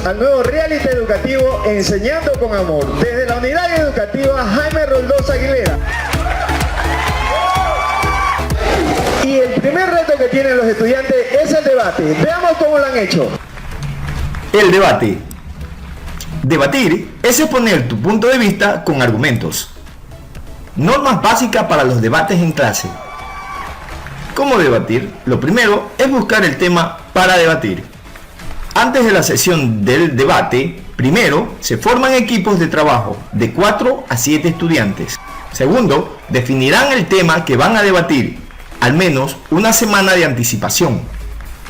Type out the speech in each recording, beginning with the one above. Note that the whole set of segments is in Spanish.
al nuevo reality educativo Enseñando con Amor, desde la Unidad Educativa Jaime Roldós Aguilera. Y el primer reto que tienen los estudiantes es el debate. Veamos cómo lo han hecho. El debate. Debatir es exponer tu punto de vista con argumentos. Normas básicas para los debates en clase. ¿Cómo debatir? Lo primero es buscar el tema para debatir. Antes de la sesión del debate, primero se forman equipos de trabajo de 4 a 7 estudiantes. Segundo, definirán el tema que van a debatir, al menos una semana de anticipación.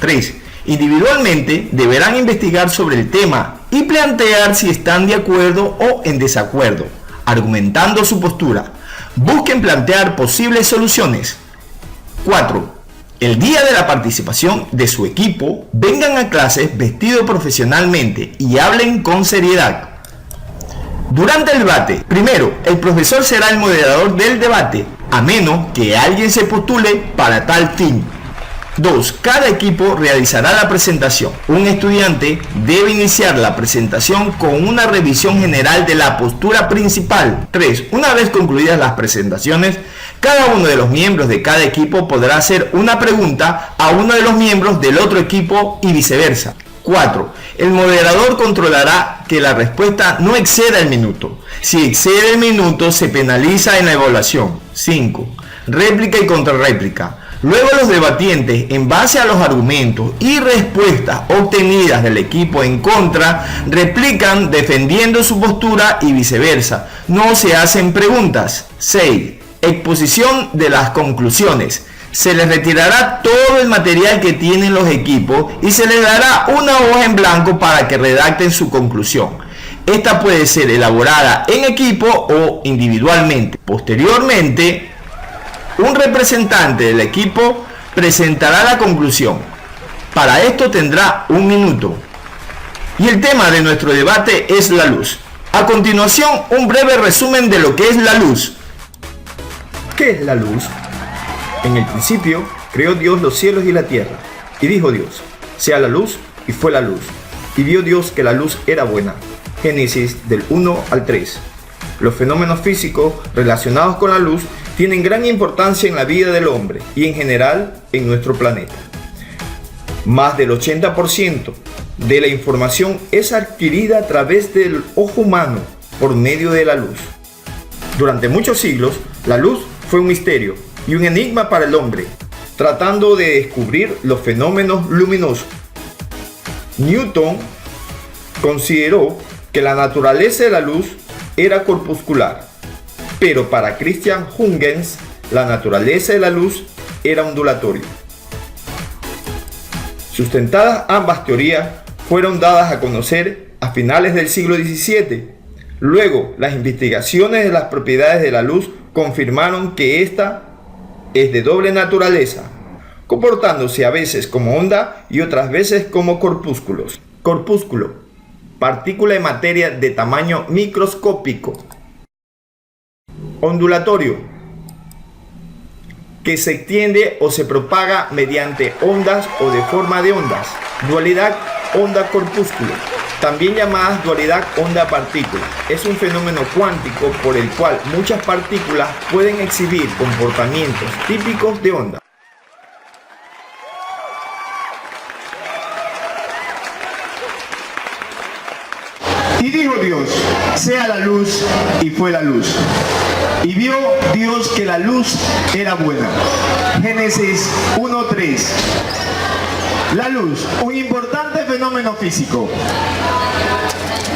3. Individualmente deberán investigar sobre el tema y plantear si están de acuerdo o en desacuerdo, argumentando su postura. Busquen plantear posibles soluciones. 4. El día de la participación de su equipo, vengan a clases vestidos profesionalmente y hablen con seriedad. Durante el debate, primero, el profesor será el moderador del debate, a menos que alguien se postule para tal fin. 2. Cada equipo realizará la presentación. Un estudiante debe iniciar la presentación con una revisión general de la postura principal. 3. Una vez concluidas las presentaciones, cada uno de los miembros de cada equipo podrá hacer una pregunta a uno de los miembros del otro equipo y viceversa. 4. El moderador controlará que la respuesta no exceda el minuto. Si excede el minuto, se penaliza en la evaluación. 5. Réplica y contrarréplica. Luego los debatientes, en base a los argumentos y respuestas obtenidas del equipo en contra, replican defendiendo su postura y viceversa. No se hacen preguntas. 6. Exposición de las conclusiones. Se les retirará todo el material que tienen los equipos y se les dará una hoja en blanco para que redacten su conclusión. Esta puede ser elaborada en equipo o individualmente. Posteriormente, un representante del equipo presentará la conclusión. Para esto tendrá 1 minuto. Y el tema de nuestro debate es la luz. A continuación, un breve resumen de lo que es la luz. ¿Qué es la luz? En el principio, creó Dios los cielos y la tierra. Y dijo Dios, sea la luz, y fue la luz. Y vio Dios que la luz era buena. Génesis del 1 al 3. Los fenómenos físicos relacionados con la luz tienen gran importancia en la vida del hombre y en general en nuestro planeta. Más del 80% de la información es adquirida a través del ojo humano por medio de la luz. Durante muchos siglos, la luz fue un misterio y un enigma para el hombre, tratando de descubrir los fenómenos luminosos. Newton consideró que la naturaleza de la luz era corpuscular, pero para Christian Huygens, la naturaleza de la luz era ondulatoria. Sustentadas ambas teorías, fueron dadas a conocer a finales del siglo XVII. Luego, las investigaciones de las propiedades de la luz confirmaron que ésta es de doble naturaleza, comportándose a veces como onda y otras veces como corpúsculos. Corpúsculo, partícula de materia de tamaño microscópico. Ondulatorio, que se extiende o se propaga mediante ondas o de forma de ondas. Dualidad onda-corpúsculo, también llamada dualidad onda-partícula. Es un fenómeno cuántico por el cual muchas partículas pueden exhibir comportamientos típicos de onda. Y dijo Dios, sea la luz, y fue la luz. Y vio Dios que la luz era buena. Génesis 1:3. La luz, un importante fenómeno físico,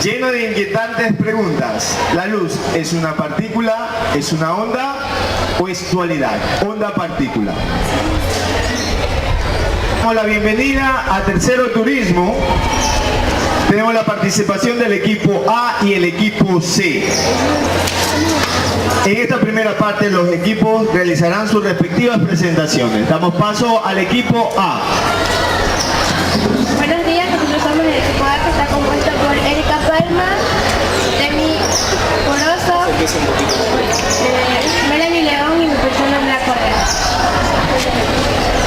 lleno de inquietantes preguntas. ¿La luz es una partícula, es una onda o es dualidad? Onda-partícula. Damos la bienvenida a Tercero Turismo. Tenemos la participación del equipo A y el equipo C. En esta primera parte los equipos realizarán sus respectivas presentaciones. Damos paso al equipo A. Buenos días, nosotros somos el equipo A, que está compuesto por Erika Palma, Demi Poroso, Melanie León y mi persona Blanca Correa.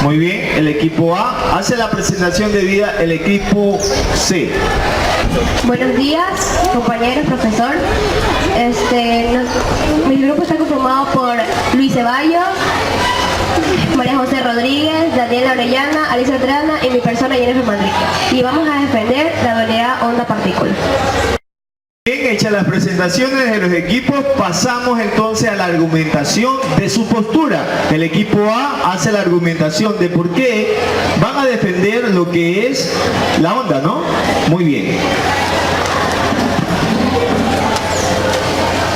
Muy bien, el equipo equipo A. Hace la presentación debida el equipo C. Buenos días, compañeros, profesor. Mi grupo está conformado por Luis Ceballos, María José Rodríguez, Daniela Orellana, Alicia Trana y mi persona Jennifer Manrique. Y vamos a defender la dualidad onda-partícula. Bien, hechas las presentaciones de los equipos, pasamos entonces a la argumentación de su postura. El equipo A hace la argumentación de por qué van a defender lo que es la onda, ¿no? Muy bien.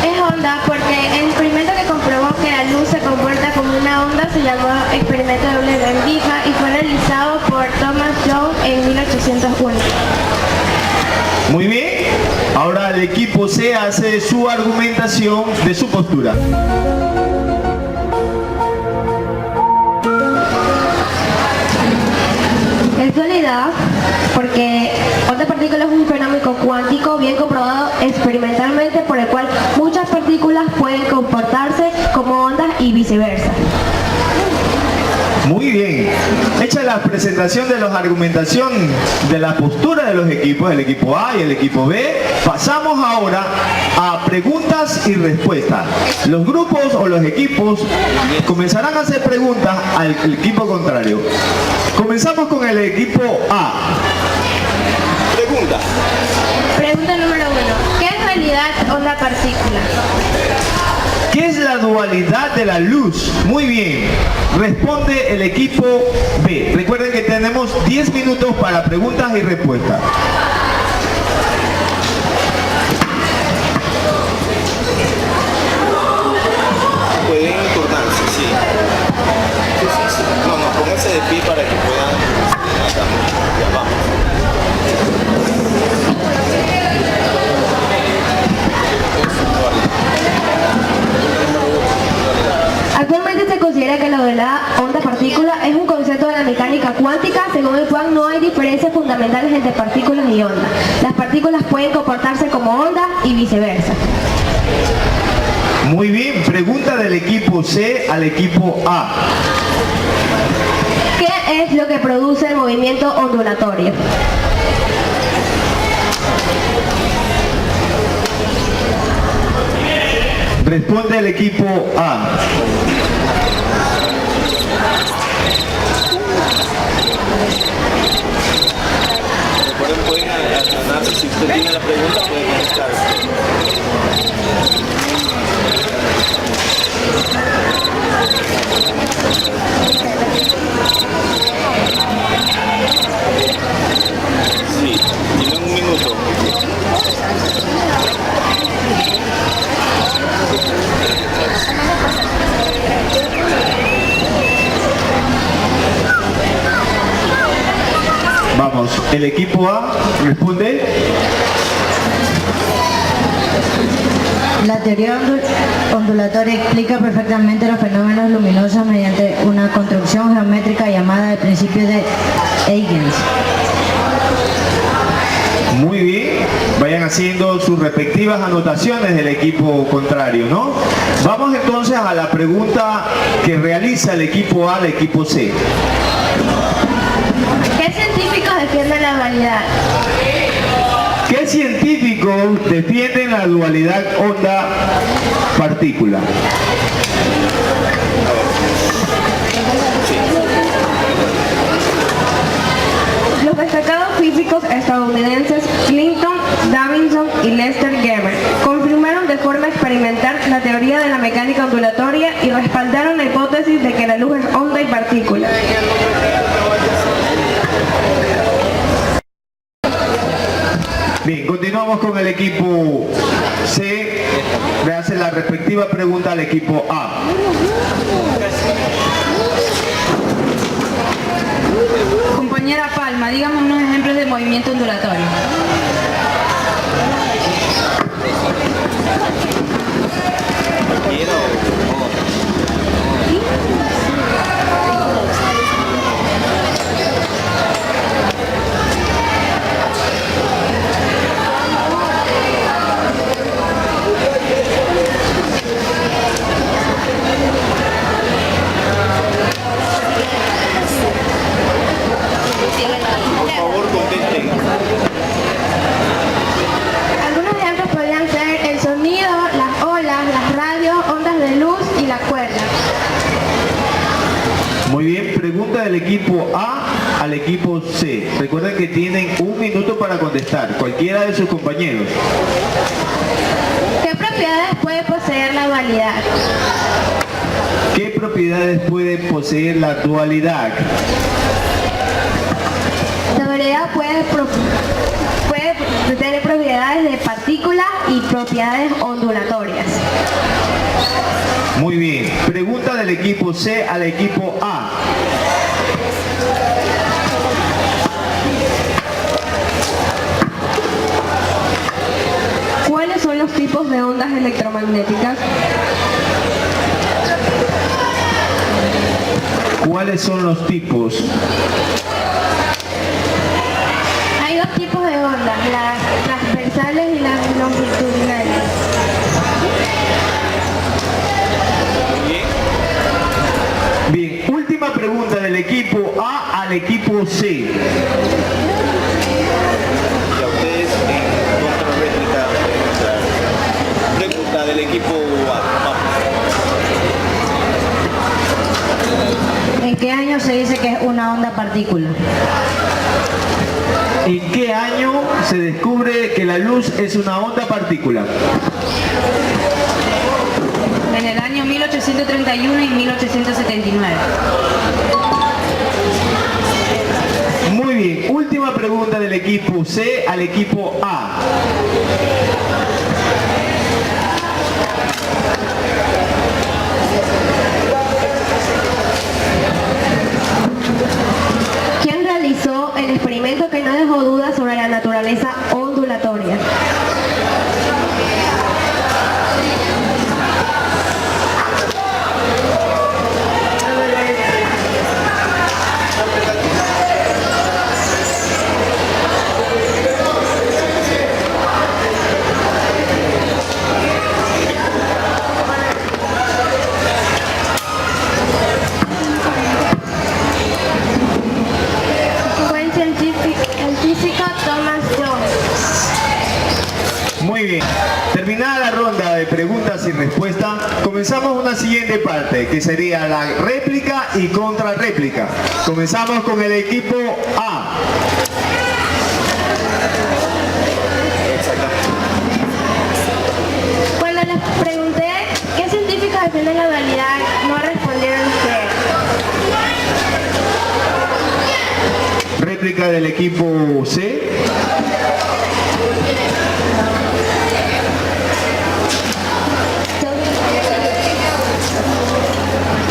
Es onda porque el experimento que comprobó que la luz se comporta como una onda se llamó experimento de doble rendija y fue realizado por Thomas Young en 1801. Muy bien. Ahora el equipo C hace su argumentación de su postura. Es dualidad porque onda-partícula es un fenómeno cuántico bien comprobado experimentalmente por el cual muchas partículas pueden comportarse como ondas y viceversa. Muy bien. Hecha la presentación de la argumentación de la postura de los equipos, el equipo A y el equipo B, pasamos ahora a preguntas y respuestas. Los grupos o los equipos comenzarán a hacer preguntas al equipo contrario. Comenzamos con el equipo A. Pregunta. Pregunta número 1. ¿Qué es realidad onda-partícula? ¿Qué es la dualidad de la luz? Muy bien. Responde el equipo B. Recuerden que tenemos 10 minutos para preguntas y respuestas. Pueden turnarse, sí. No, pónganse de pie para que puedan... Ya vamos. Actualmente se considera que la dualidad onda-partícula es un concepto de la mecánica cuántica según el cual no hay diferencias fundamentales entre partículas y ondas. Las partículas pueden comportarse como ondas y viceversa. Muy bien, pregunta del equipo C al equipo A. ¿Qué es lo que produce el movimiento ondulatorio? Responde el equipo A. Recuerden, pueden alternarse. Si usted tiene la pregunta, pueden contestar. Sí, tienen un minuto. Vamos, el equipo A responde. La teoría ondulatoria explica perfectamente los fenómenos luminosos mediante una construcción geométrica llamada el principio de Huygens. Muy bien, vayan haciendo sus respectivas anotaciones del equipo contrario, ¿no? Vamos entonces a la pregunta que realiza el equipo A al equipo C. ¿Qué científicos defienden la dualidad? ¿Qué científicos defienden la dualidad onda-partícula? Los destacados físicos estadounidenses Clinton, Davidson y Lester Germer confirmaron de forma experimental la teoría de la mecánica ondulatoria y respaldaron la hipótesis de que la luz es onda y partícula. Bien, continuamos con el equipo C. Le hace la respectiva pregunta al equipo A. Compañera Palma, dígame unos ejemplos de movimiento ondulatorio. del equipo A al equipo C. Recuerden que tienen 1 minuto para contestar, cualquiera de sus compañeros. ¿Qué propiedades puede poseer la dualidad? ¿Qué propiedades puede poseer la dualidad? La dualidad puede tener propiedades de partícula y propiedades ondulatorias. Muy bien. Pregunta del equipo C al equipo A. ¿Cuáles son los tipos de ondas electromagnéticas? ¿Cuáles son los tipos? Hay dos tipos de ondas, las transversales y las longitudinales. Bien, última pregunta del equipo A al equipo C. Y a ustedes en contrarréplica pueden entrar. Pregunta del equipo A. ¿En qué año se dice que es una onda partícula? ¿En qué año se descubre que la luz es una onda partícula? En el año 1831 y 1879. Muy bien, última pregunta del equipo C al equipo A. ¿Quién realizó el experimento que no dejó dudas sobre la naturaleza ondulatoria? Fue el científico Thomas Jones. Muy bien, terminada la ronda de preguntas y respuestas, comenzamos una siguiente parte que sería la réplica y contrarréplica. Comenzamos con el equipo A. Cuando les pregunté qué científicos defienden la dualidad, no respondieron ustedes. Réplica del equipo C.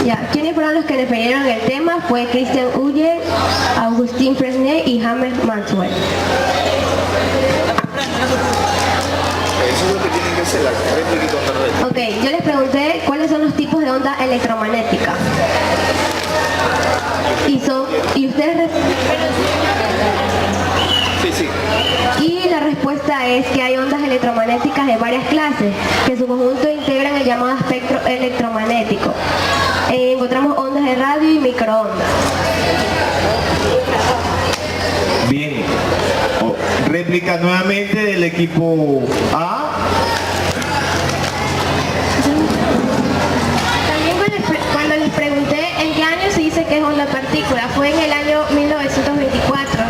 Ya, ¿quiénes fueron los que defendieron el tema? Fue Christian Huygens, Augustin Fresnel y James Maxwell. Eso es lo que tienen que hacer, la réplica y contrarréplica. Ok, yo les pregunté cuáles son los tipos de onda electromagnética. Y ustedes Sí, sí. y la respuesta es que hay ondas electromagnéticas de varias clases, que en su conjunto integran el llamado espectro electromagnético. Encontramos ondas de radio y microondas. Bien. Réplica nuevamente del equipo A. También cuando les pregunté en qué año se dice que es onda partícula, fue en el año 1924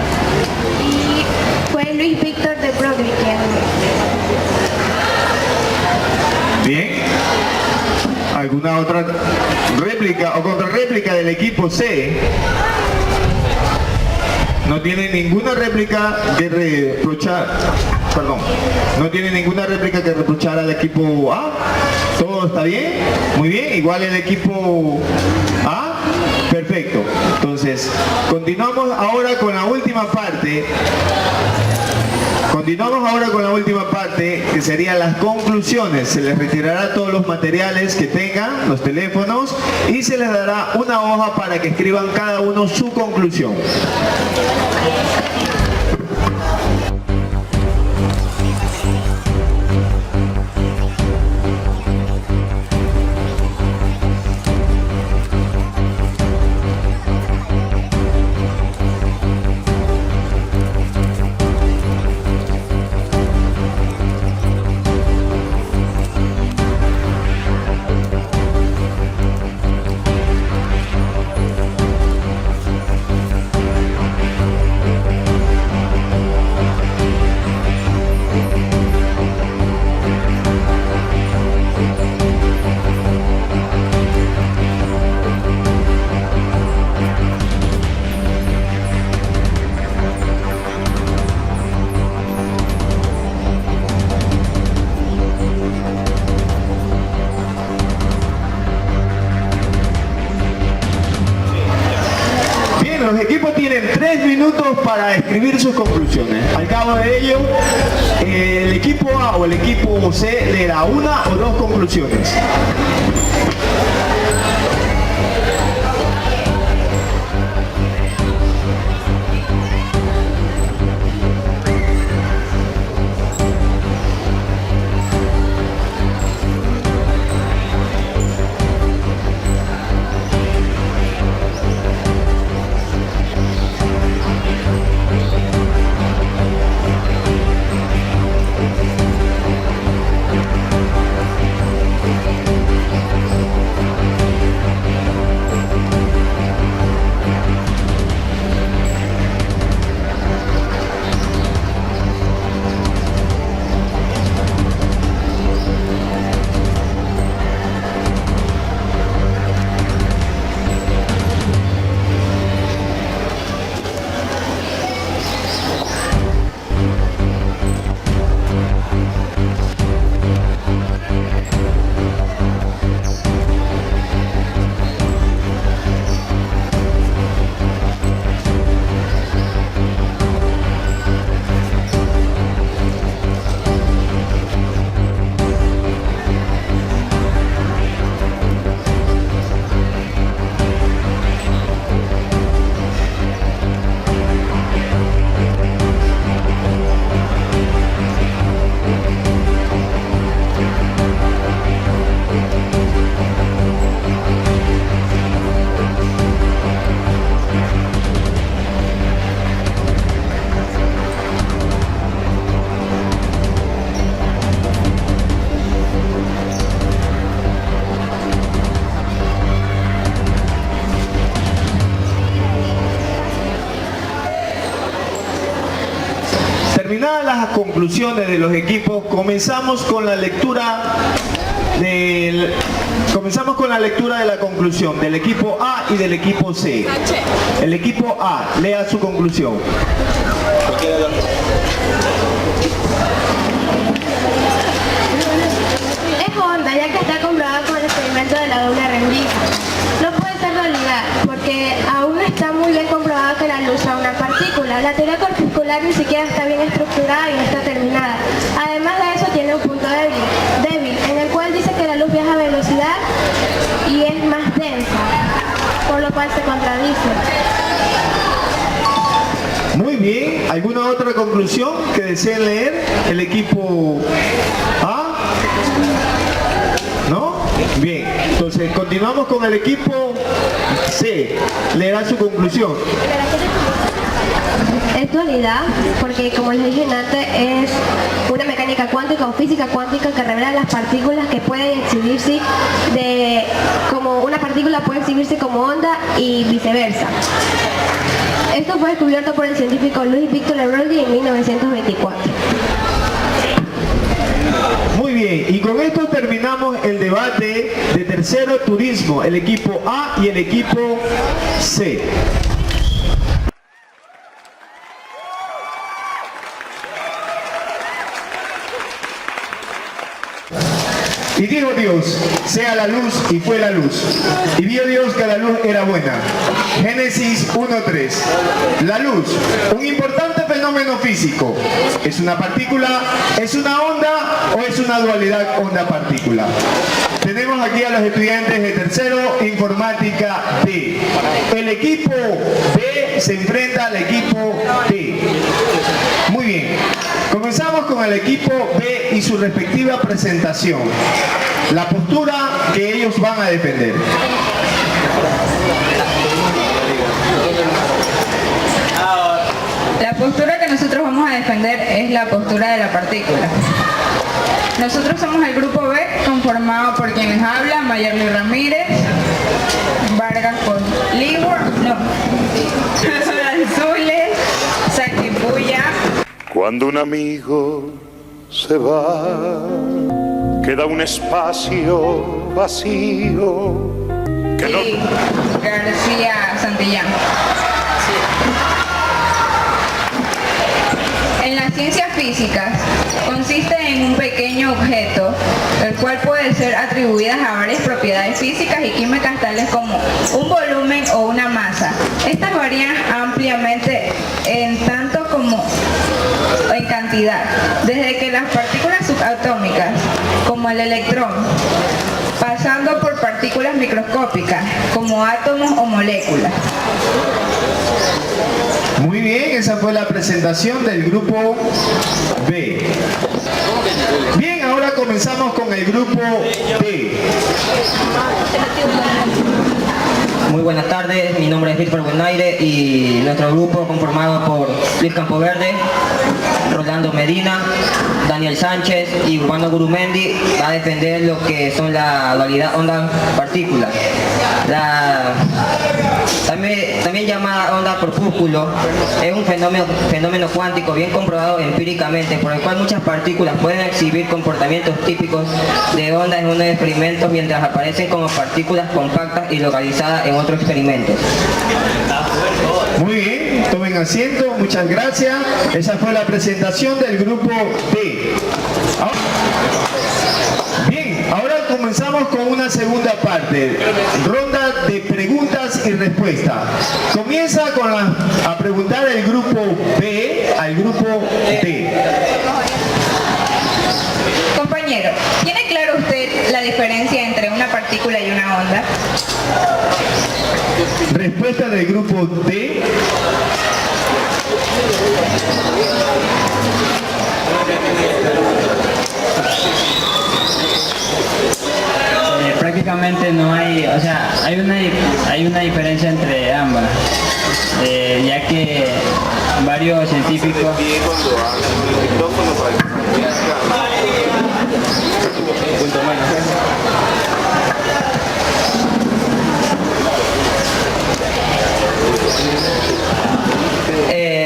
y fue Louis Victor de Broglie quien. Bien. ¿Alguna otra réplica o contrarréplica del equipo C? No tiene ninguna réplica que reprochar. Perdón. No tiene ninguna réplica que reprochar al equipo A. ¿Todo está bien? Muy bien. Igual el equipo A. Perfecto. Entonces, continuamos ahora con la última parte. Continuamos ahora con la última parte, que serían las conclusiones. Se les retirará todos los materiales que tengan, los teléfonos, y se les dará una hoja para que escriban cada uno su conclusión. 3 minutos para escribir sus conclusiones. Al cabo de ello, el equipo A o el equipo C leerá una o dos conclusiones. Terminadas las conclusiones de los equipos, comenzamos con la lectura de la conclusión del equipo A y del equipo C. El equipo A, lea su conclusión. Es honda, ya que está comprobado con el experimento de la doble rendija. No puede ser realidad, porque aún no está muy bien comprobado que la luz sea una partícula. La teoría corpuscular ni siquiera está bien estructurada y no está terminada. Además de eso, tiene un punto débil, en el cual dice que la luz viaja a velocidad y es más densa, por lo cual se contradice. Muy bien, ¿alguna otra conclusión que deseen leer? El equipo A. ¿No? Bien, entonces continuamos con el equipo C. Leerá su conclusión. Es dualidad, porque como les dije antes, es una mecánica cuántica o física cuántica que revela las partículas que pueden exhibirse como una partícula puede exhibirse como onda y viceversa. Esto fue descubierto por el científico Louis Victor Broglie en 1924. Muy bien, y con esto terminamos el debate de tercero turismo, el equipo A y el equipo C. Y dijo Dios, sea la luz, y fue la luz. Y vio Dios que la luz era buena. Génesis 1:3. La luz, un importante fenómeno físico. ¿Es una partícula, es una onda o es una dualidad onda-partícula? Tenemos aquí a los estudiantes de tercero, informática B. El equipo B se enfrenta al equipo D. Muy bien. Comenzamos con el equipo B y su respectiva presentación. La postura que ellos van a defender. La postura que nosotros vamos a defender es la postura de la partícula. Nosotros somos el grupo B, conformado por quienes hablan: Mayerly Ramírez, Vargas Libor, Azules, Saquipuya. Cuando un amigo se va, queda un espacio vacío que no... Y García Santillán. En las ciencias físicas consiste en un pequeño objeto, el cual puede ser atribuidas a varias propiedades físicas y químicas tales como un volumen o una masa. Estas varían ampliamente subatómicas, como el electrón, pasando por partículas microscópicas, como átomos o moléculas. Muy bien, esa fue la presentación del grupo B. Bien, ahora comenzamos con el grupo D. Muy buenas tardes, mi nombre es Víctor Buenaire y nuestro grupo conformado por Luis Campoverde, Rolando Medina, Daniel Sánchez y Urbano Gurumendi va a defender lo que son la dualidad onda-partícula. También llamada onda corpúsculo, es un fenómeno cuántico bien comprobado empíricamente, por el cual muchas partículas pueden exhibir comportamientos típicos de onda en unos experimentos mientras aparecen como partículas compactas y localizadas en otros experimentos. Muy bien, tomen asiento, muchas gracias. Esa fue la presentación del grupo D. Bien, ahora comenzamos con una segunda parte, ronda de preguntas y respuestas. Comienza a preguntar el grupo B al grupo D. Compañero, ¿tiene claro usted la diferencia entre una partícula y una onda? Respuesta del grupo D. Prácticamente no hay, o sea, hay una diferencia entre ambas, ya que varios científicos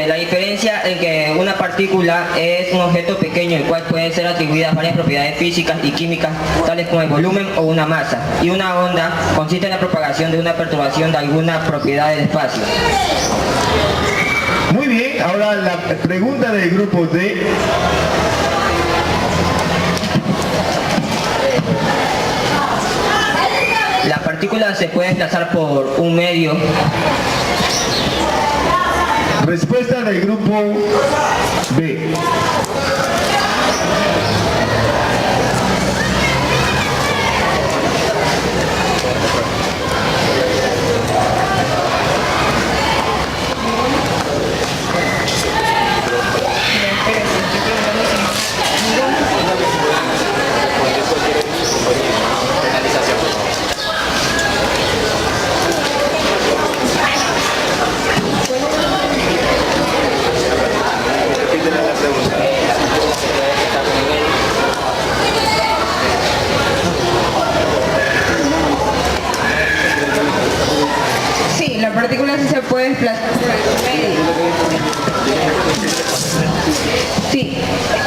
La diferencia en que una partícula es un objeto pequeño el cual pueden ser atribuidas varias propiedades físicas y químicas tales como el volumen o una masa, y una onda consiste en la propagación de una perturbación de alguna propiedad del espacio. Muy bien, ahora la pregunta del grupo D. La partícula se puede desplazar por un medio. Respuesta del grupo B. Sí, la partícula sí se puede desplazar por el medio. Sí,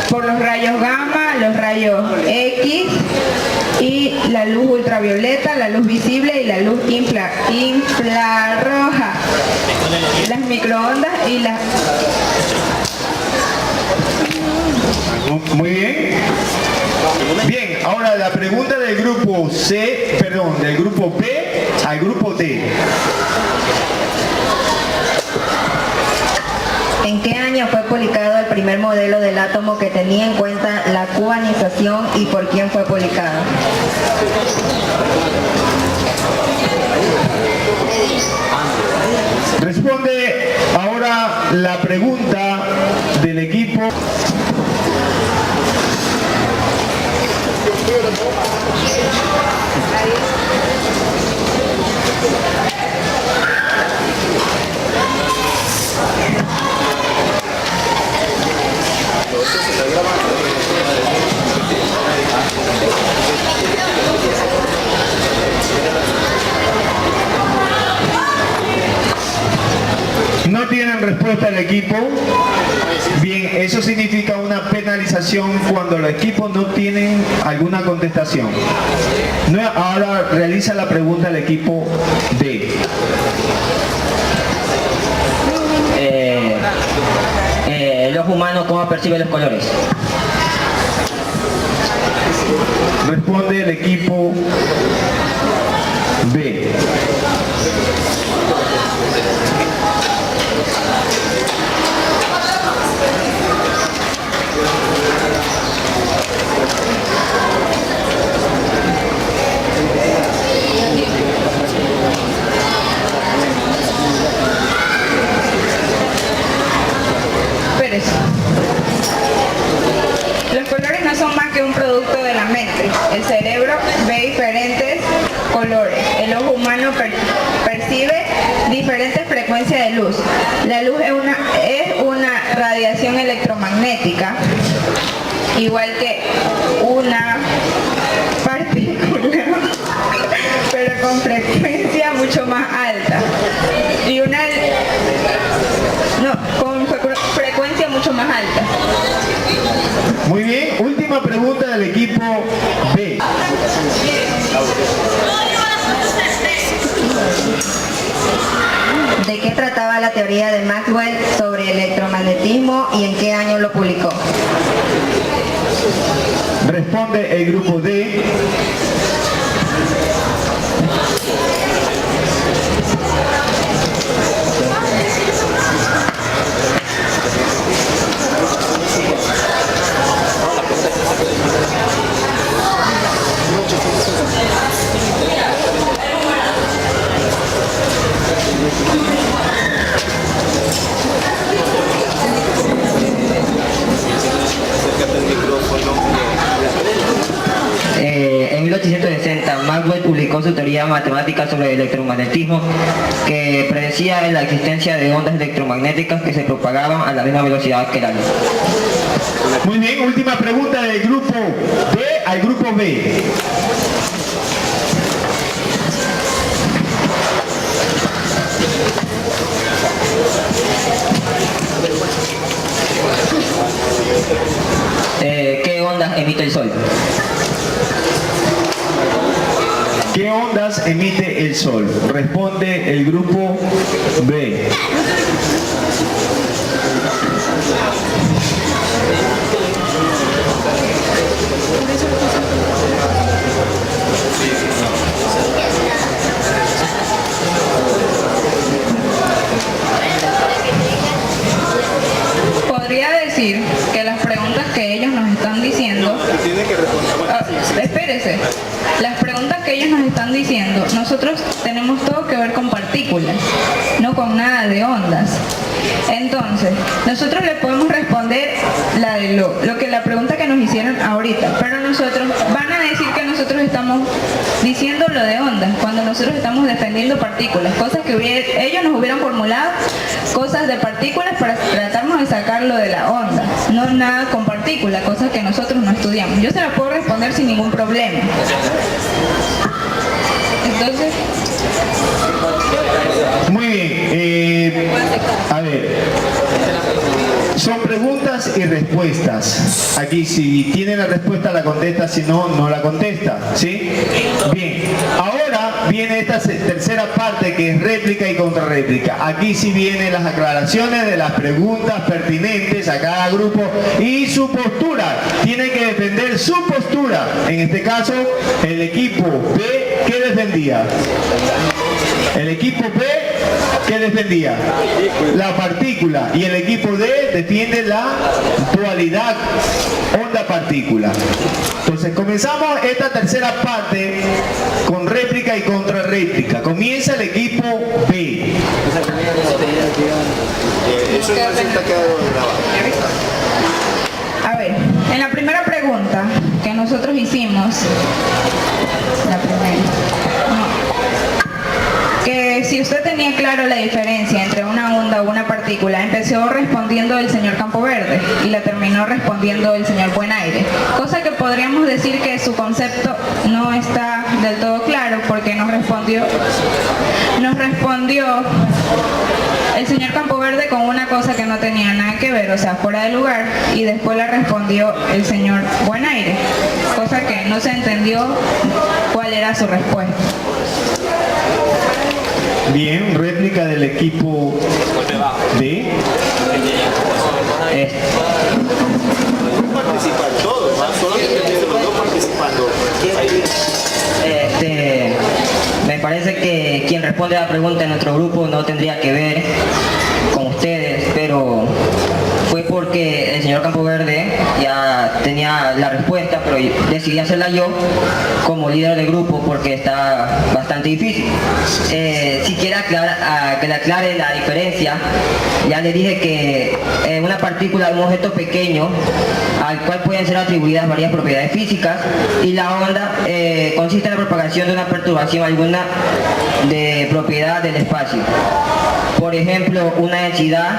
por los rayos gamma, los rayos X y la luz ultravioleta, la luz visible y la luz infrarroja, las microondas y las... Muy bien. Bien, ahora la pregunta del grupo C, perdón, del grupo B al grupo D. ¿En qué año fue publicado el primer modelo del átomo que tenía en cuenta la cuanización y por quién fue publicado? Responde ahora la pregunta del equipo. No tienen respuesta el equipo. Bien, eso significa una penalización cuando los equipos no tienen alguna contestación. Ahora realiza la pregunta el equipo D. El ojo humano, ¿cómo percibe los colores? Responde el equipo B. ojo humano percibe diferentes frecuencias de luz. La luz es una radiación electromagnética, igual que una partícula, pero con frecuencia mucho más alta. Y con frecuencia mucho más alta. Muy bien, última pregunta del equipo B. ¿De qué trataba la teoría de Maxwell sobre electromagnetismo y en qué año lo publicó? Responde el grupo D. En 1860, Maxwell publicó su teoría matemática sobre el electromagnetismo, que predecía la existencia de ondas electromagnéticas que se propagaban a la misma velocidad que la luz. Muy bien, última pregunta del grupo D al grupo B. ¿Qué ondas emite el Sol? ¿Qué ondas emite el Sol? Responde el grupo B. Podría decir que las preguntas que ellos nos están diciendo... espérese. Las preguntas que ellos nos están diciendo, nosotros tenemos todo que ver con partículas, no con nada de ondas. Entonces, nosotros le podemos responder la pregunta que nos hicieron ahorita, pero nosotros van a decir que nosotros estamos diciendo lo de ondas, cuando nosotros estamos defendiendo partículas, cosas que ellos nos hubieran formulado, cosas de partículas para tratarnos de sacarlo de la onda, no nada con partículas, cosas que nosotros no estudiamos. Yo se la puedo responder sin ningún problema. Entonces... Muy bien, a ver, son preguntas y respuestas. Aquí si tiene la respuesta la contesta, si no, no la contesta, ¿sí? Bien, ahora viene esta tercera parte que es réplica y contrarréplica. Aquí sí vienen las aclaraciones de las preguntas pertinentes a cada grupo y su postura. Tiene que defender su postura. En este caso, el equipo B, ¿qué defendía? El equipo B, ¿qué defendía? La partícula. Y el equipo D defiende la dualidad onda-partícula. Entonces comenzamos esta tercera parte con réplica y contrarréplica. Comienza el equipo B. Eso ya está quedado grabado. A ver, en la primera pregunta que nosotros hicimos, la primera, que si usted tenía claro la diferencia entre una onda o una partícula, empezó respondiendo el señor Campoverde y la terminó respondiendo el señor Buenaire, cosa que podríamos decir que su concepto no está del todo claro, porque nos respondió el señor Campoverde con una cosa que no tenía nada que ver, o sea, fuera de lugar, y después la respondió el señor Buenaire, cosa que no se entendió cuál era su respuesta. Bien, réplica del equipo B. Participar todos, ¿no? Solo que los dos participando. Me parece que quien responde a la pregunta en nuestro grupo no tendría que ver con ustedes, pero fue porque el señor Campoverde ya tenía la respuesta, pero decidí hacerla yo como líder del grupo porque está bastante difícil. Si quiere que le aclare la diferencia, ya le dije que una partícula es un objeto pequeño al cual pueden ser atribuidas varias propiedades físicas, y la onda consiste en la propagación de una perturbación alguna de propiedad del espacio. Por ejemplo, una densidad,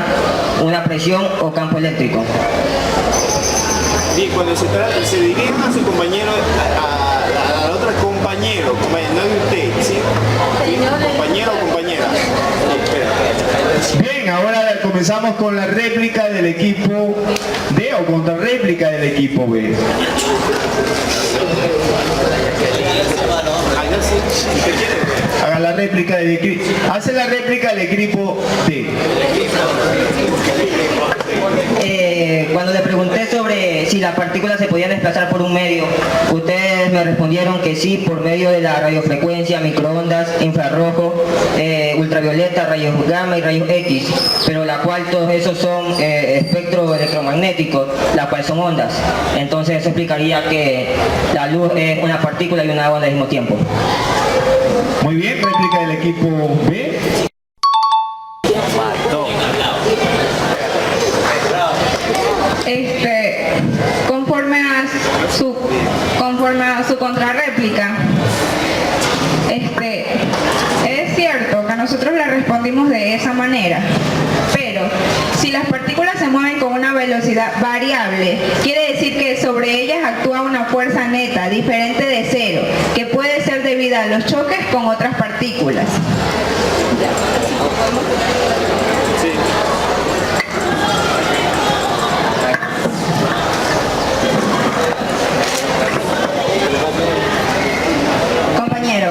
una presión o campo eléctrico. Bien, cuando se dirigen a su compañero, a otro compañero, no es usted, ¿sí? Compañero o compañera. Bien, ahora comenzamos con la réplica del equipo D o contrarréplica del equipo B. Haga la réplica del equipo. Hace la réplica del equipo D. Cuando le pregunté sobre si las partículas se podían desplazar por un medio, ustedes me respondieron que sí, por medio de la radiofrecuencia, microondas, infrarrojo, ultravioleta, rayos gamma y rayos X, pero la cual todos esos son espectros electromagnéticos, la cual son ondas. Entonces eso explicaría que la luz es una partícula y una onda al mismo tiempo. Muy bien, réplica del equipo B. Conforme a su contrarréplica, es cierto que nosotros le respondimos de esa manera, pero si las partículas se mueven con una velocidad variable, quiere decir que sobre ellas actúa una fuerza neta, diferente de cero, que puede ser debida a los choques con otras partículas. Sí.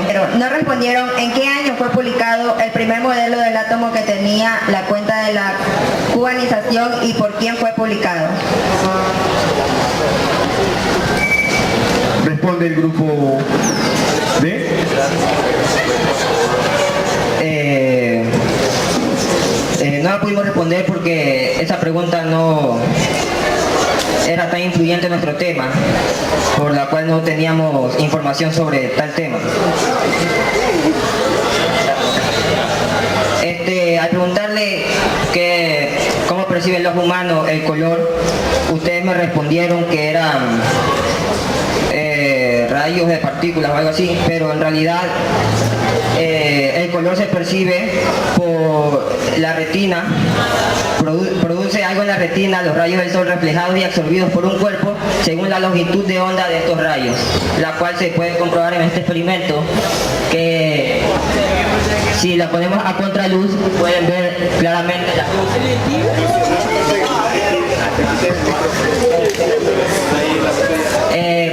Pero no respondieron en qué año fue publicado el primer modelo del átomo que tenía la cuenta de la cubanización y por quién fue publicado. Responde el grupo D. No la pudimos responder porque esa pregunta no era tan influyente en nuestro tema, por la cual no teníamos información sobre tal tema. Al preguntarle cómo perciben los humanos el color, ustedes me respondieron que eran rayos de partículas o algo así, pero en realidad el color se percibe por la retina, produce algo en la retina, los rayos del sol reflejados y absorbidos por un cuerpo según la longitud de onda de estos rayos, la cual se puede comprobar en este experimento, que si la ponemos a contraluz pueden ver claramente las luces.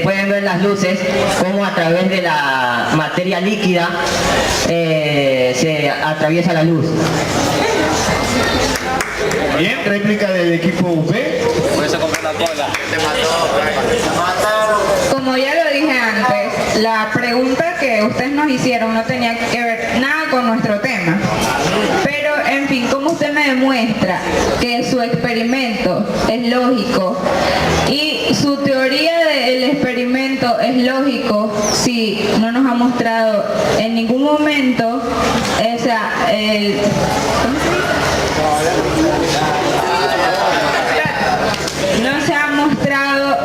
Pueden ver las luces como a través de la materia líquida se atraviesa la luz. Bien, réplica del equipo B. Como ya lo dije antes, la pregunta que ustedes nos hicieron no tenía que ver nada con nuestro tema. Pero, en fin, como usted me demuestra que su experimento es lógico y su teoría del experimento es lógico, si no nos ha mostrado en ningún momento, no se ha mostrado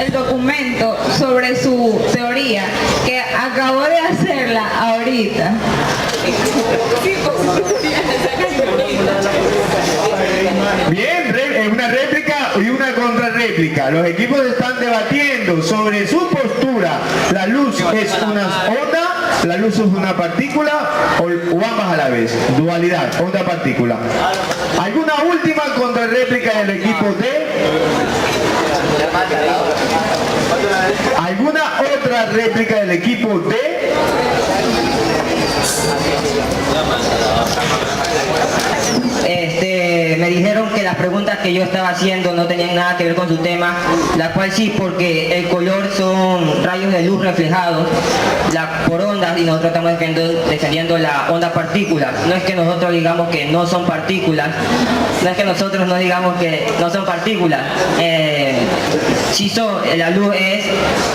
el documento sobre su teoría, que acabó de hacerla ahorita. Bien, una réplica y una contrarréplica. Los equipos están debatiendo sobre su postura. ¿La luz es una onda? ¿La luz es una partícula? ¿O ambas a la vez? Dualidad, onda-partícula. ¿Alguna última contrarréplica del equipo D? ¿Alguna otra réplica del equipo D? Me dijeron que las preguntas que yo estaba haciendo no tenían nada que ver con su tema, la cual sí, porque el color son rayos de luz reflejados por ondas y nosotros estamos defendiendo la onda partícula. No es que nosotros digamos que no son partículas, no es que nosotros no digamos que no son partículas. Sí la luz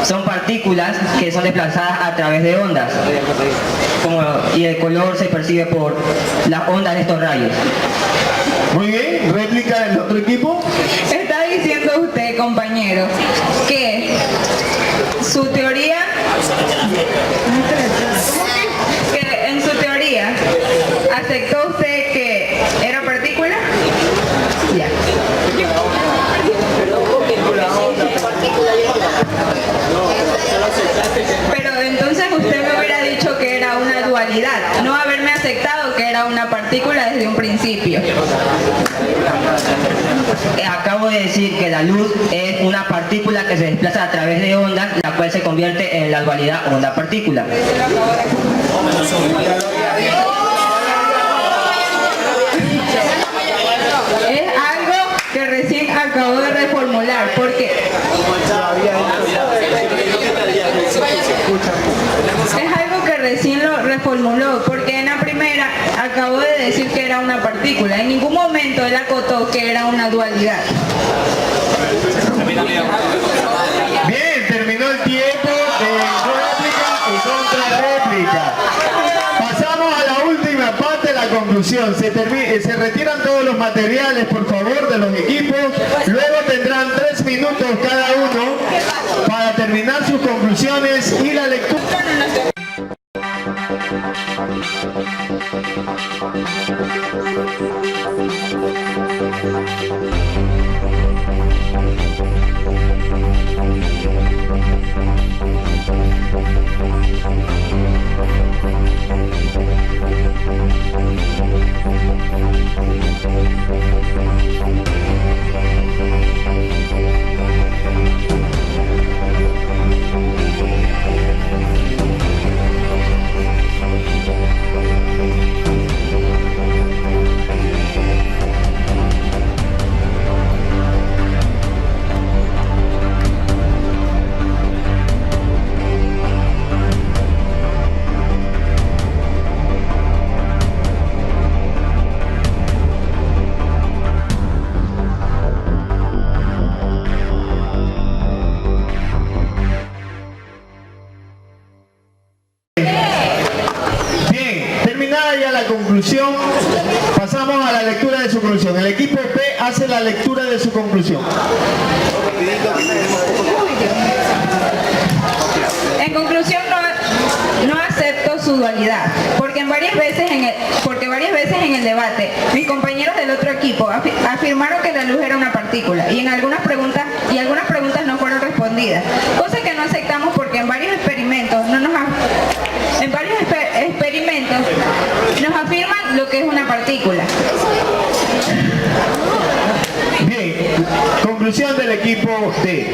son partículas que son desplazadas a través de ondas, y el color se percibe por las ondas de estos rayos. Muy bien, réplica del otro equipo. Está diciendo usted, compañero, que su teoría, que en su teoría aceptó usted que era partícula. Ya. Pero entonces usted me hubiera dicho que era una dualidad, no haberme aceptado que era una partícula desde un principio. Acabo de decir que la luz es una partícula que se desplaza a través de ondas, la cual se convierte en la dualidad onda-partícula. Es algo que recién acabo de reformular, porque es algo que recién lo reformuló, porque en la primera acabo de decir que era una partícula. En ningún momento él acotó que era una dualidad. Bien, terminó el tiempo de réplica y contrarréplica. Pasamos a la última parte de la conclusión. Se retiran todos los materiales, por favor, de los equipos. Luego tendrán 3 minutos cada uno para terminar sus conclusiones y la lectura. Conclusión, pasamos a la lectura de su conclusión. El equipo B hace la lectura de su conclusión. En conclusión, no acepto su dualidad, porque varias veces en el debate mis compañeros del otro equipo afirmaron que la luz era una partícula y algunas preguntas no fueron respondidas, cosa que no aceptamos porque en varios experimentos nos afirman lo que es una partícula. Bien, conclusión del equipo D.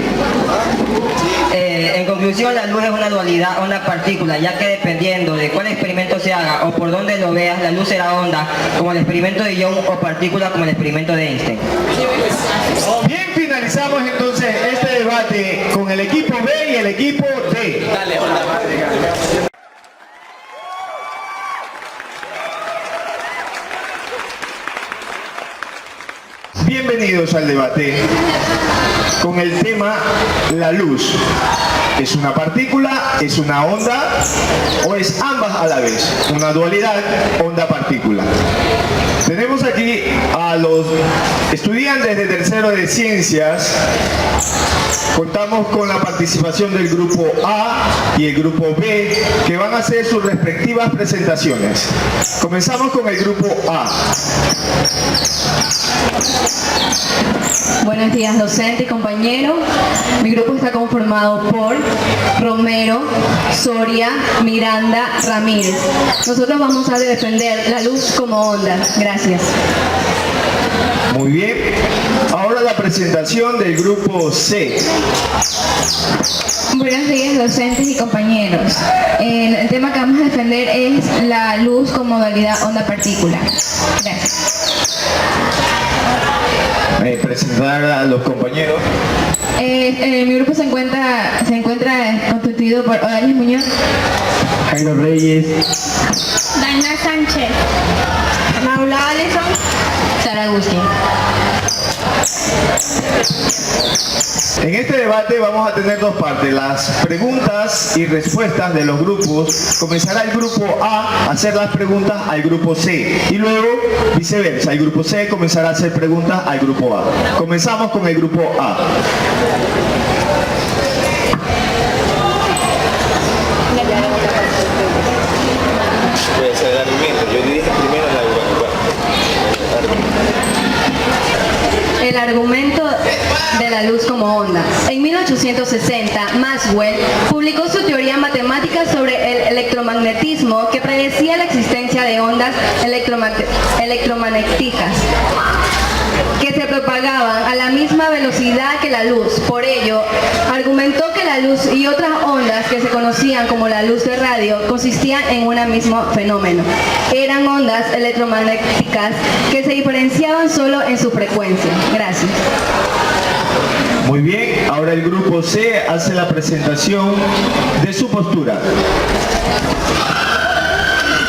En conclusión, la luz es una dualidad onda-partícula, ya que dependiendo de cuál experimento se haga o por dónde lo veas, la luz será onda, como el experimento de Young, o partícula, como el experimento de Einstein. Bien, finalizamos entonces este debate con el equipo B y el equipo D. Bienvenidos al debate con el tema la luz. ¿Es una partícula, es una onda o es ambas a la vez? Una dualidad onda-partícula. Tenemos aquí a los estudiantes de tercero de ciencias. Contamos con la participación del grupo A y el grupo B, que van a hacer sus respectivas presentaciones. Comenzamos con el grupo A. Buenos días, docente y compañero. Mi grupo está conformado por Romero, Soria, Miranda, Ramírez. Nosotros vamos a defender la luz como onda. Gracias. Muy bien. Ahora la presentación del grupo C. Buenos Buenos días, docentes y compañeros. El tema que vamos a defender es la luz con modalidad onda-partícula. Gracias. Presentar a los compañeros. Mi grupo se encuentra constituido por Odalis Muñoz, Jairo Reyes, Dana Sánchez, Maula Alison, Sara Agustín. En este debate vamos a tener dos partes, las preguntas y respuestas de los grupos. Comenzará el grupo A a hacer las preguntas al grupo C y luego viceversa, el grupo C comenzará a hacer preguntas al grupo A. Comenzamos con el grupo A. Puede ser el argumento. Yo dije primero el argumento. el argumento de la luz como onda. En 1860, Maxwell publicó su teoría matemática sobre el electromagnetismo que predecía la existencia de ondas electromagnéticas que se propagaban a la misma velocidad que la luz. Por ello, argumentó que la luz y otras ondas que se conocían como la luz de radio consistían en un mismo fenómeno. Eran ondas electromagnéticas que se diferenciaban solo en su frecuencia. Gracias. Muy bien, ahora el grupo C hace la presentación de su postura.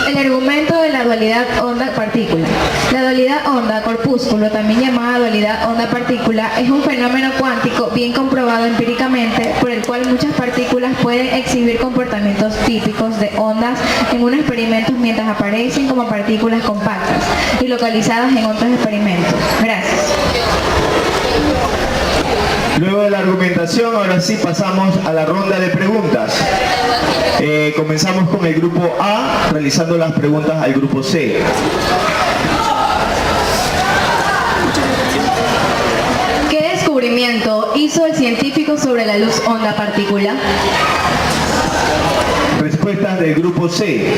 El argumento de la dualidad onda-partícula. La dualidad onda-corpúsculo, también llamada dualidad onda-partícula, es un fenómeno cuántico bien comprobado empíricamente por el cual muchas partículas pueden exhibir comportamientos típicos de ondas en unos experimentos mientras aparecen como partículas compactas y localizadas en otros experimentos. Gracias. Luego de la argumentación, ahora sí pasamos a la ronda de preguntas. Comenzamos con el grupo A, realizando las preguntas al grupo C. ¿Qué descubrimiento hizo el científico sobre la luz onda-partícula? Respuestas del grupo C.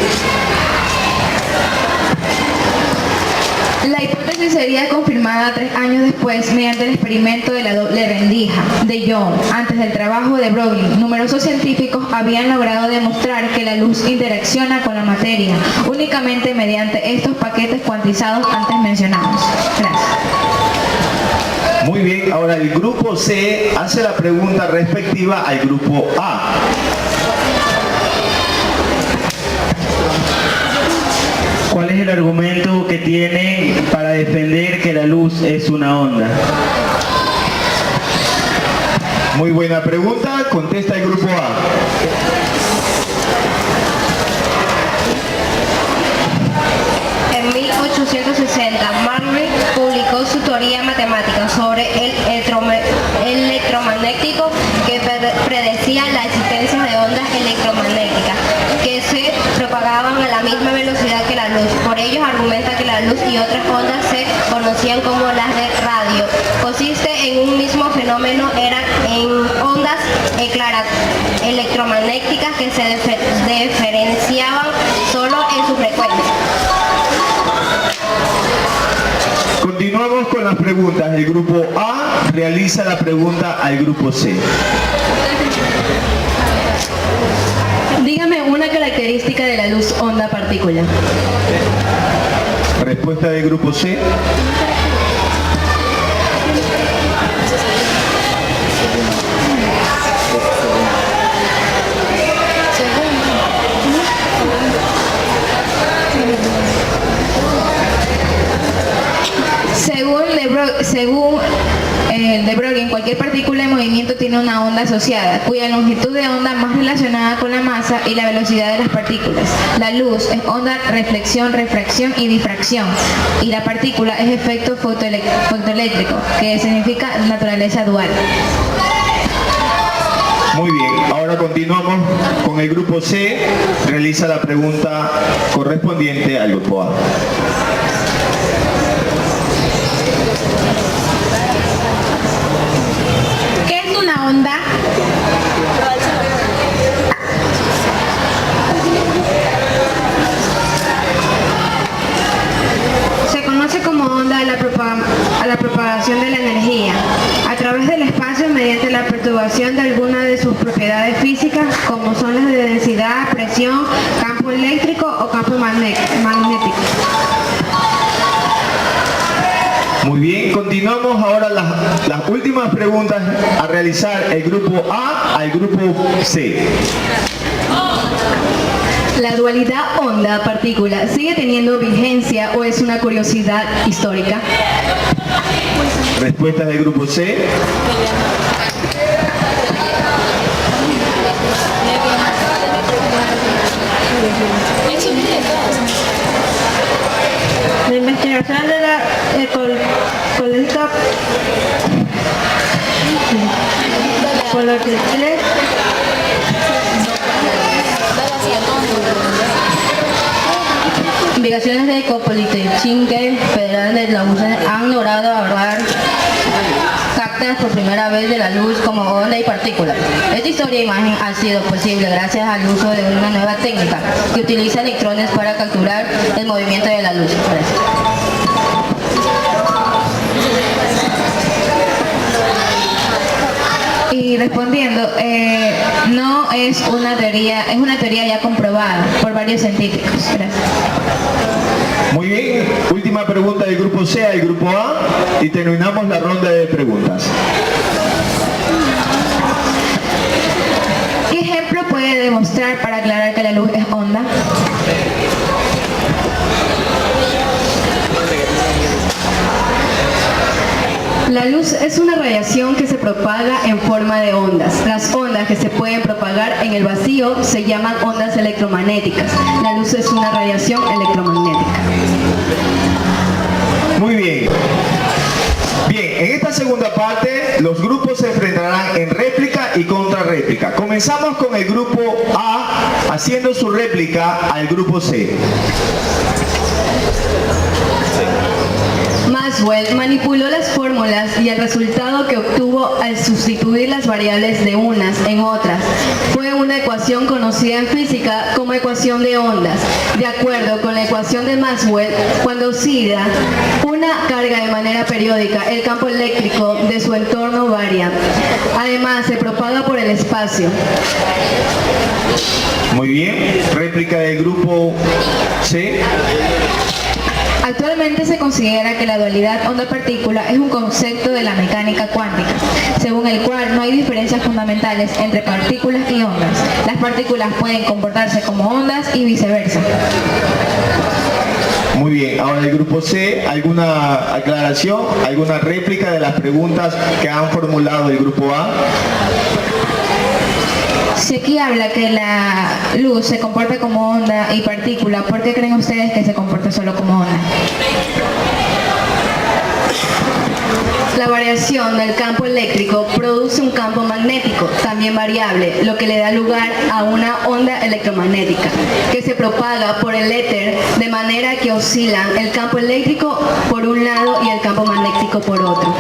La hipótesis sería confirmada 3 años después mediante el experimento de la doble rendija de Young. Antes del trabajo de Broglie, numerosos científicos habían logrado demostrar que la luz interacciona con la materia únicamente mediante estos paquetes cuantizados antes mencionados. Gracias. Muy bien, ahora el grupo C hace la pregunta respectiva al grupo A. ¿Cuál es el argumento que tiene para defender que la luz es una onda? Muy buena pregunta, contesta el grupo A. En 1860, Maxwell publicó su teoría matemática sobre el electromagnético que predecía la existencia de ondas electromagnéticas que se propagaban a la misma velocidad que la luz. Por ello argumenta que la luz y otras ondas se conocían como las de radio. Consiste en un mismo fenómeno, eran en ondas electromagnéticas que se diferenciaban solo en su frecuencia. Continuamos con las preguntas. El grupo A realiza la pregunta al grupo C. Dígame una característica de la luz onda-partícula. Respuesta del grupo C. Según de Broglie, cualquier partícula en movimiento tiene una onda asociada, cuya longitud de onda más relacionada con la masa y la velocidad de las partículas. La luz es onda, reflexión, refracción y difracción, y la partícula es efecto fotoeléctrico, que significa naturaleza dual. Muy bien, ahora continuamos con el grupo C. Realiza la pregunta correspondiente al grupo A. ¿Qué es una onda? Se conoce como onda a la propagación de la energía a través del espacio mediante la perturbación de alguna de sus propiedades de física, como son las de densidad, presión, campo eléctrico o campo magnético. Muy bien, continuamos ahora las últimas preguntas a realizar el grupo A al grupo C. ¿La dualidad onda-partícula sigue teniendo vigencia o es una curiosidad histórica? Respuestas del grupo C. La investigación de la colecta por lo que Investigaciones de Politécnica Federal de la USA han logrado abordar captas por primera vez de la luz como onda y partícula. Esta historia e imagen ha sido posible gracias al uso de una nueva técnica que utiliza electrones para capturar el movimiento de la luz. Gracias. Y respondiendo, no es una teoría, es una teoría ya comprobada por varios científicos. Gracias. Muy bien, última pregunta del grupo C al grupo A y terminamos la ronda de preguntas. ¿Qué ejemplo puede demostrar para aclarar que la luz es onda? La luz es una radiación que se propaga en forma de ondas. Las ondas que se pueden propagar en el vacío se llaman ondas electromagnéticas. La luz es una radiación electromagnética. Muy bien. Bien, en esta segunda parte los grupos se enfrentarán en réplica y contrarréplica. Comenzamos con el grupo A haciendo su réplica al grupo C. Maxwell manipuló las fórmulas y el resultado que obtuvo al sustituir las variables de unas en otras fue una ecuación conocida en física como ecuación de ondas. De acuerdo con la ecuación de Maxwell, cuando oscila una carga de manera periódica, el campo eléctrico de su entorno varía. Además, se propaga por el espacio. Muy bien, réplica del grupo C. Actualmente se considera que la dualidad onda-partícula es un concepto de la mecánica cuántica, según el cual no hay diferencias fundamentales entre partículas y ondas. Las partículas pueden comportarse como ondas y viceversa. Muy bien, ahora el grupo C, ¿alguna aclaración, alguna réplica de las preguntas que han formulado el grupo A? Si aquí habla que la luz se comporta como onda y partícula, ¿por qué creen ustedes que se comporta solo como onda? La variación del campo eléctrico produce un campo magnético, también variable, lo que le da lugar a una onda electromagnética, que se propaga por el éter de manera que oscilan el campo eléctrico por un lado y el campo magnético por otro.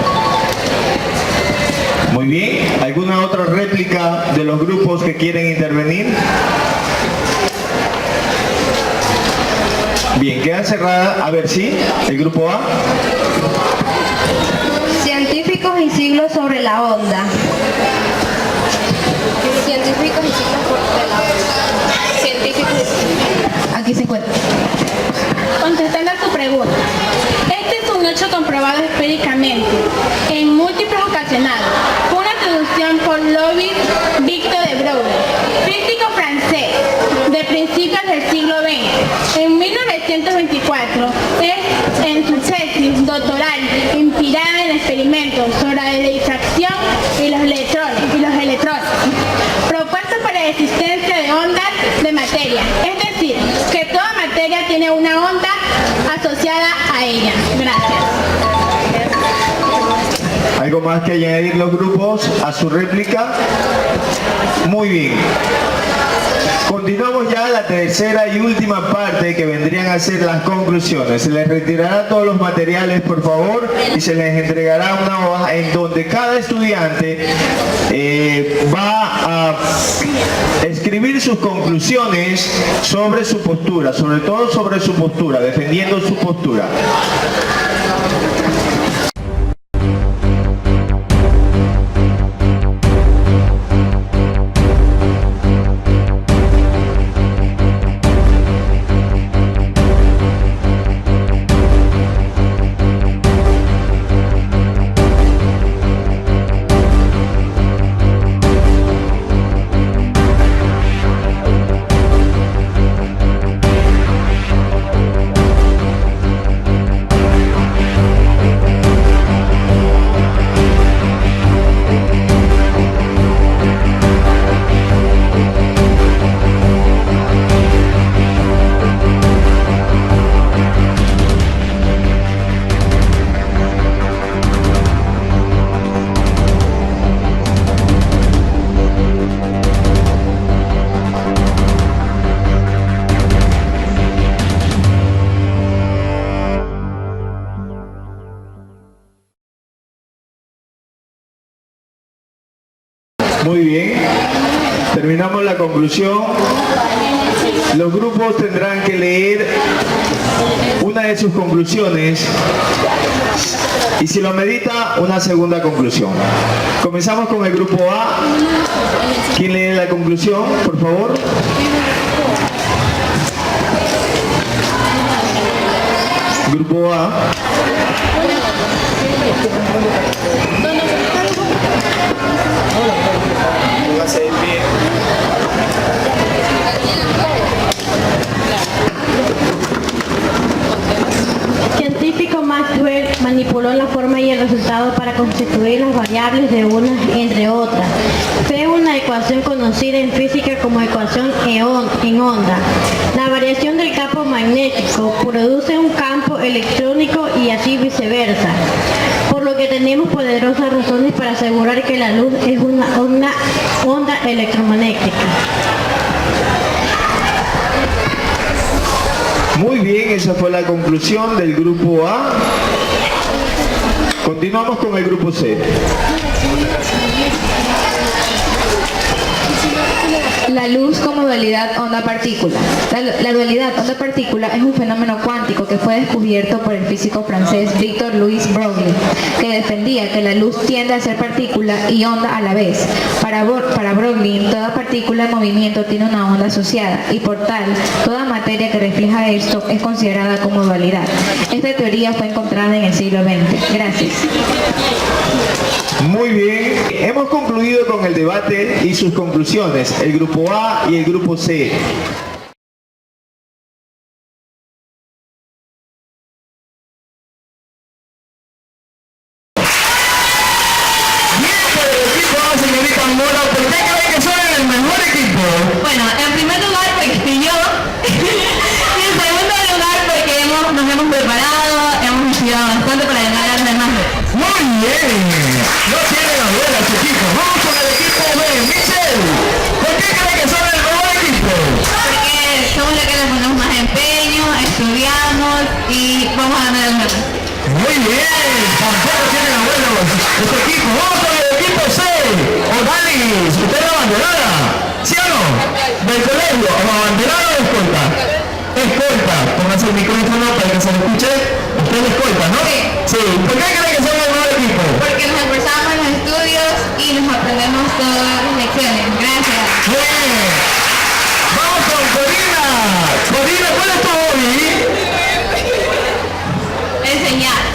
Muy bien, ¿alguna otra réplica de los grupos que quieren intervenir? Bien, queda cerrada, a ver si, el grupo A. Científicos y siglos sobre la onda. Científicos y siglos sobre la onda. Científicos y siglos. Aquí se encuentra. Contestando a tu pregunta, este es un hecho comprobado empíricamente en múltiples ocasiones. Una traducción por Louis Victor de Broglie, físico francés de principios del siglo XX. En 1924, en su tesis doctoral inspirada en experimentos sobre la difracción y los electrones, propuesto para la existencia de ondas de materia, es decir, que toda materia tiene una onda asociada a ella. Gracias. ¿Algo más que añadir los grupos a su réplica? Muy bien. Continuamos ya a la tercera y última parte que vendrían a ser las conclusiones. Se les retirará todos los materiales, por favor, y se les entregará una hoja en donde cada estudiante va a escribir sus conclusiones sobre su postura, sobre todo sobre su postura, defendiendo su postura. Muy bien. Terminamos la conclusión. Los grupos tendrán que leer una de sus conclusiones y si lo medita, una segunda conclusión. Comenzamos con el grupo A. ¿Quién lee la conclusión, por favor? Grupo A. Científico Maxwell manipuló la forma y el resultado para constituir las variables de unas entre otras. Fue una ecuación conocida en física como ecuación en onda. La variación del campo magnético produce un campo electrónico y así viceversa. Por lo que tenemos poderosas razones para asegurar que la luz es una onda electromagnética. Muy bien, esa fue la conclusión del grupo A. Continuamos con el grupo C. La luz como dualidad onda-partícula. La dualidad onda-partícula es un fenómeno cuántico que fue descubierto por el físico francés Victor Louis Broglie, que defendía que la luz tiende a ser partícula y onda a la vez. Para Broglie, toda partícula en movimiento tiene una onda asociada y por tal, toda materia que refleja esto es considerada como dualidad. Esta teoría fue encontrada en el siglo XX. Gracias. Muy bien, hemos concluido con el debate y sus conclusiones, el grupo A y el grupo C. Señorita Mora, ¿por qué creen que son el mejor equipo? Bueno, en primer lugar porque estoy yo y en segundo lugar porque nos hemos preparado, hemos estudiado bastante para ganar a los demás. Muy bien, no tienen abuela su equipo. Vamos con el equipo B. Michelle, ¿por qué creen que son el mejor equipo? Porque somos los que le ponemos más empeño, estudiamos y vamos a ganar a los demás. Muy bien, tampoco tienen abuelos su equipo. Vamos con el equipo C. Odalis, ¿usted es la abanderada? ¿Sí o no? Del colegio, abanderada o escolta. Escolta, pónganse el micrófono para que se le escuche. Usted es escolta, ¿no? Sí. ¿Por qué creen que son el mejor equipo? Porque nos esforzamos en los estudios y nos aprendemos todas las lecciones. Gracias. Bien. Vamos con Corina. Corina, ¿cuál es tu hobby?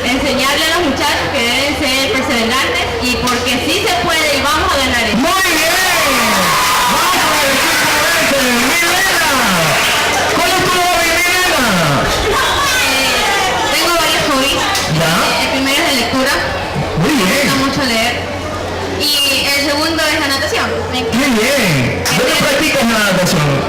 Enseñarle a los muchachos que deben ser perseverantes y porque sí se puede y vamos a ganar esto. Muy bien. Vamos con el equipo este. Milena. ¿Cuál es tu hobby, Milena? Tengo varios hobbies. ¿Ya? El primero es la lectura. Muy bien. Me gusta mucho leer. Y el segundo es la natación. Muy bien. ¿Dónde practicas la natación?